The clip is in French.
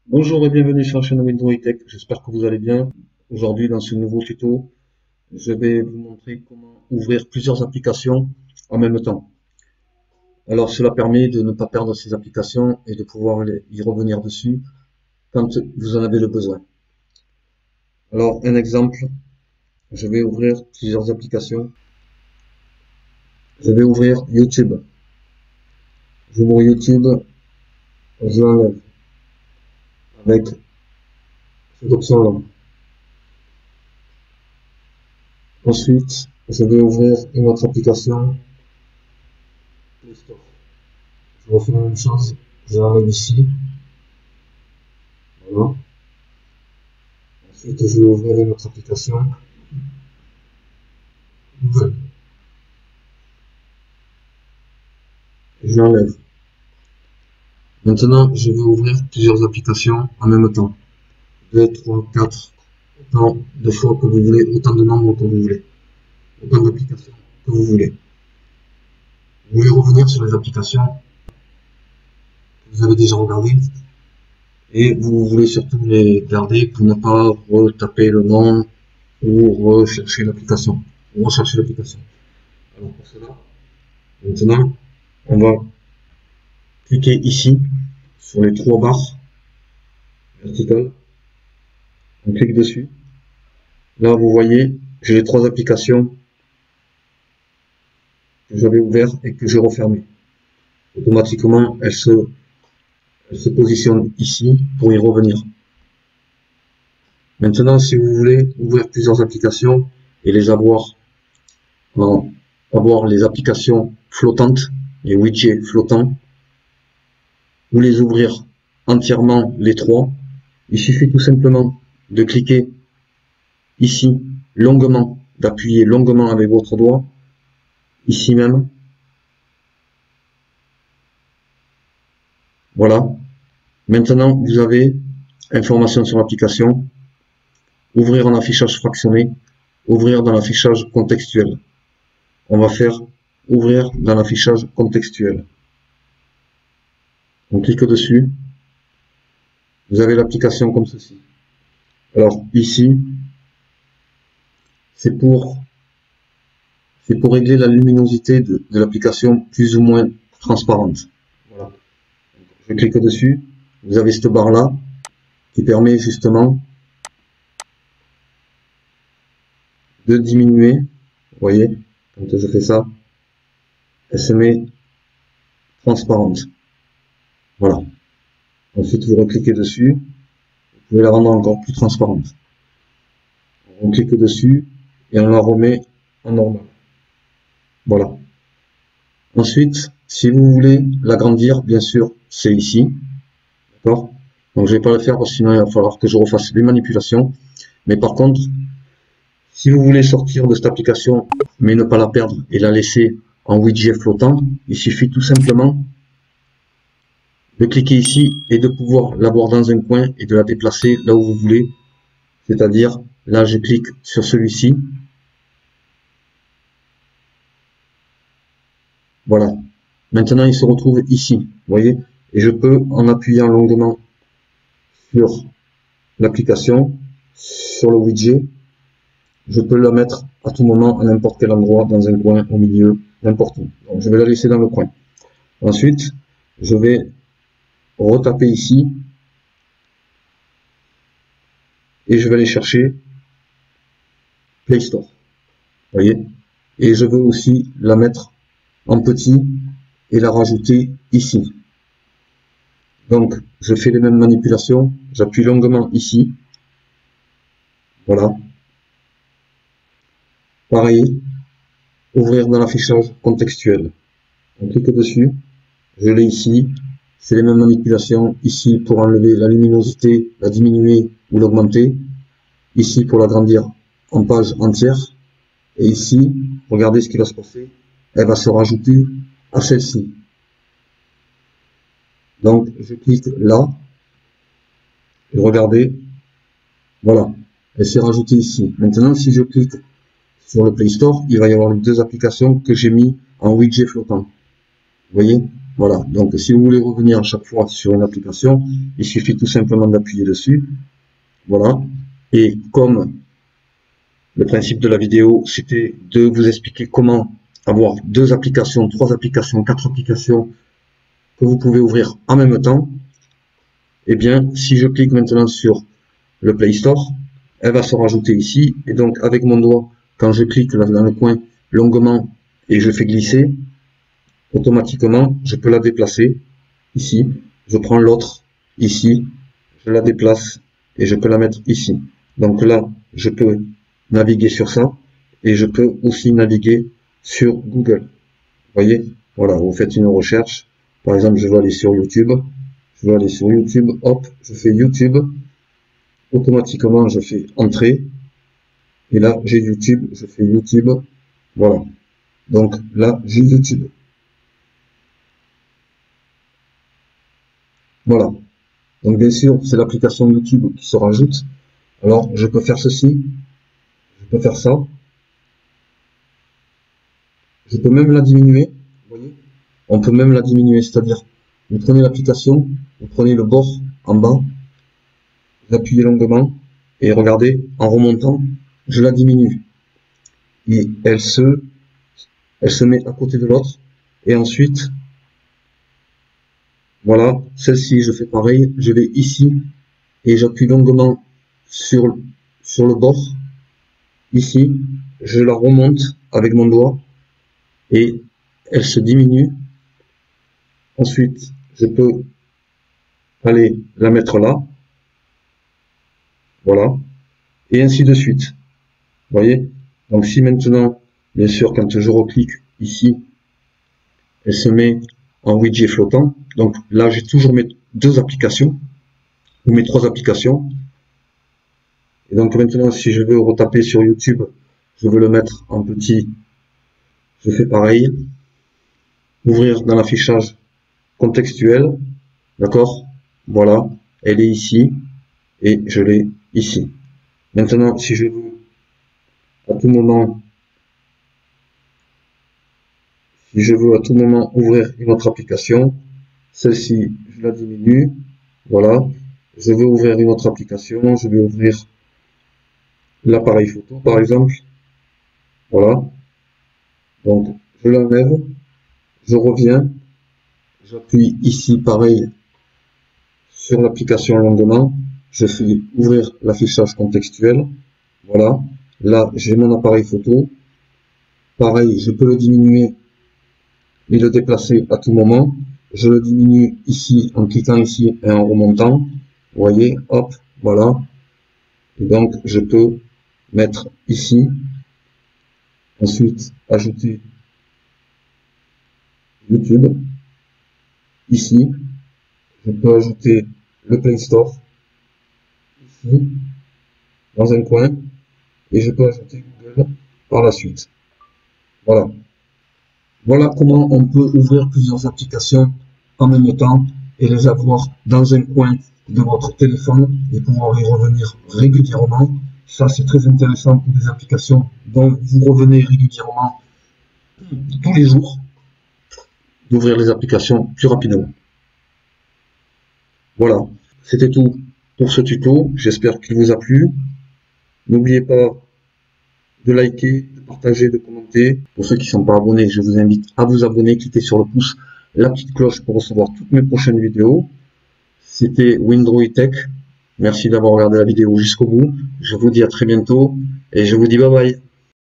Bonjour et bienvenue sur la chaîne Windows Tech, j'espère que vous allez bien. Aujourd'hui dans ce nouveau tuto, je vais vous montrer comment ouvrir plusieurs applications en même temps. Alors cela permet de ne pas perdre ces applications et de pouvoir y revenir dessus quand vous en avez le besoin. Alors un exemple, je vais ouvrir plusieurs applications. Je vais ouvrir YouTube. J'ouvre YouTube, je l'enlève avec cette option-là. Ensuite, je vais ouvrir une autre application, Play Store. Je refais la même chose, je l'enlève ici, voilà. Ensuite, je vais ouvrir une autre application, nouvelle, et je l'enlève. Maintenant, je vais ouvrir plusieurs applications en même temps. 2, 3, 4, autant de fois que vous voulez, autant de nombres que vous voulez, autant d'applications que vous voulez. Vous voulez revenir sur les applications que vous avez déjà regardées et vous voulez surtout les garder pour ne pas retaper le nom ou rechercher l'application. Alors pour cela, maintenant, on va cliquer ici sur les trois barres verticales. On clique dessus. Là, vous voyez, j'ai les trois applications que j'avais ouvertes et que j'ai refermées. Automatiquement, elles se positionnent ici pour y revenir. Maintenant, si vous voulez ouvrir plusieurs applications et les avoir les applications flottantes, les widgets flottants, ou les ouvrir entièrement les trois, il suffit tout simplement de cliquer ici longuement, d'appuyer longuement avec votre doigt, ici même. Voilà. Maintenant, vous avez information sur l'application, ouvrir en affichage fractionné, ouvrir dans l'affichage contextuel. On va faire ouvrir dans l'affichage contextuel. On clique dessus. Vous avez l'application comme ceci. Alors ici, c'est pour régler la luminosité de l'application plus ou moins transparente. Voilà. Je clique dessus. Vous avez cette barre là qui permet justement de diminuer. Vous voyez, quand je fais ça, elle se met transparente. Voilà. Ensuite, vous recliquez dessus. Vous pouvez la rendre encore plus transparente. On clique dessus et on la remet en normal. Voilà. Ensuite, si vous voulez l'agrandir, bien sûr, c'est ici. D'accord? Donc, je vais pas le faire parce que sinon il va falloir que je refasse les manipulations. Mais par contre, si vous voulez sortir de cette application, mais ne pas la perdre et la laisser en widget flottant, il suffit tout simplement de cliquer ici et de pouvoir l'avoir dans un coin et de la déplacer là où vous voulez. C'est-à-dire, là, je clique sur celui-ci. Voilà. Maintenant, il se retrouve ici. Vous voyez? Et je peux, en appuyant longuement sur l'application, sur le widget, je peux la mettre à tout moment, à n'importe quel endroit, dans un coin, au milieu, n'importe où. Donc, je vais la laisser dans le coin. Ensuite, je vais retaper ici. Et je vais aller chercher Play Store. Vous voyez? Et je veux aussi la mettre en petit et la rajouter ici. Donc, je fais les mêmes manipulations. J'appuie longuement ici. Voilà. Pareil. Ouvrir dans l'affichage contextuel. On clique dessus. Je l'ai ici. C'est les mêmes manipulations. Ici pour enlever la luminosité, la diminuer ou l'augmenter. Ici pour l'agrandir en page entière. Et ici, regardez ce qui va se passer. Elle va se rajouter à celle-ci. Donc, je clique là. Et regardez. Voilà. Elle s'est rajoutée ici. Maintenant, si je clique sur le Play Store, il va y avoir les deux applications que j'ai mis en widget flottant. Vous voyez? Voilà, donc si vous voulez revenir à chaque fois sur une application, il suffit tout simplement d'appuyer dessus. Voilà, et comme le principe de la vidéo, c'était de vous expliquer comment avoir 2 applications, 3 applications, 4 applications que vous pouvez ouvrir en même temps. Eh bien, si je clique maintenant sur le Play Store, elle va se rajouter ici. Et donc, avec mon doigt, quand je clique là dans le coin longuement et je fais glisser, automatiquement, je peux la déplacer ici. Je prends l'autre ici, je la déplace et je peux la mettre ici. Donc là, je peux naviguer sur ça et je peux aussi naviguer sur Google. Vous voyez, voilà, vous faites une recherche. Par exemple, je veux aller sur YouTube. Je veux aller sur YouTube. Hop, je fais YouTube. Automatiquement, je fais entrée. Et là, j'ai YouTube. Je fais YouTube. Voilà. Donc là, j'ai YouTube. Voilà. Donc bien sûr, c'est l'application YouTube qui se rajoute. Alors, je peux faire ceci. Je peux faire ça. Je peux même la diminuer. Vous voyez, on peut même la diminuer, c'est-à-dire, vous prenez l'application, vous prenez le bord en bas, vous appuyez longuement, et regardez, en remontant, je la diminue. Et elle se met à côté de l'autre. Et ensuite, voilà, celle-ci, je fais pareil, je vais ici, et j'appuie longuement sur le bord. Ici, je la remonte avec mon doigt, et elle se diminue. Ensuite, je peux aller la mettre là. Voilà. Et ainsi de suite. Vous voyez? Donc si maintenant, bien sûr, quand je reclique ici, elle se met en widget flottant. Donc là, j'ai toujours mes 2 applications, ou mes 3 applications. Et donc maintenant, si je veux retaper sur YouTube, je veux le mettre en petit, je fais pareil. Ouvrir dans l'affichage contextuel. D'accord? Voilà. Elle est ici. Et je l'ai ici. Maintenant, si je veux à tout moment, ouvrir une autre application, celle-ci, je la diminue. Voilà. Je veux ouvrir une autre application. Je vais ouvrir l'appareil photo, par exemple. Voilà. Donc, je l'enlève. Je reviens. J'appuie ici, pareil, sur l'application longuement. Je fais ouvrir l'affichage contextuel. Voilà. Là, j'ai mon appareil photo. Pareil, je peux le diminuer et le déplacer à tout moment. Je le diminue ici en cliquant ici et en remontant. Vous voyez, hop, voilà. Et donc, je peux mettre ici. Ensuite, ajouter YouTube. Ici, je peux ajouter le Play Store. Ici, dans un coin. Et je peux ajouter Google par la suite. Voilà. Voilà comment on peut ouvrir plusieurs applications en même temps et les avoir dans un coin de votre téléphone et pouvoir y revenir régulièrement. Ça, c'est très intéressant pour des applications dont vous revenez régulièrement tous les jours, d'ouvrir les applications plus rapidement. Voilà, c'était tout pour ce tuto. J'espère qu'il vous a plu. N'oubliez pas de liker, de partager, de commenter. Pour ceux qui ne sont pas abonnés, je vous invite à vous abonner. Cliquez sur le pouce, la petite cloche pour recevoir toutes mes prochaines vidéos. C'était Windroid Tech. Merci d'avoir regardé la vidéo jusqu'au bout. Je vous dis à très bientôt et je vous dis bye bye.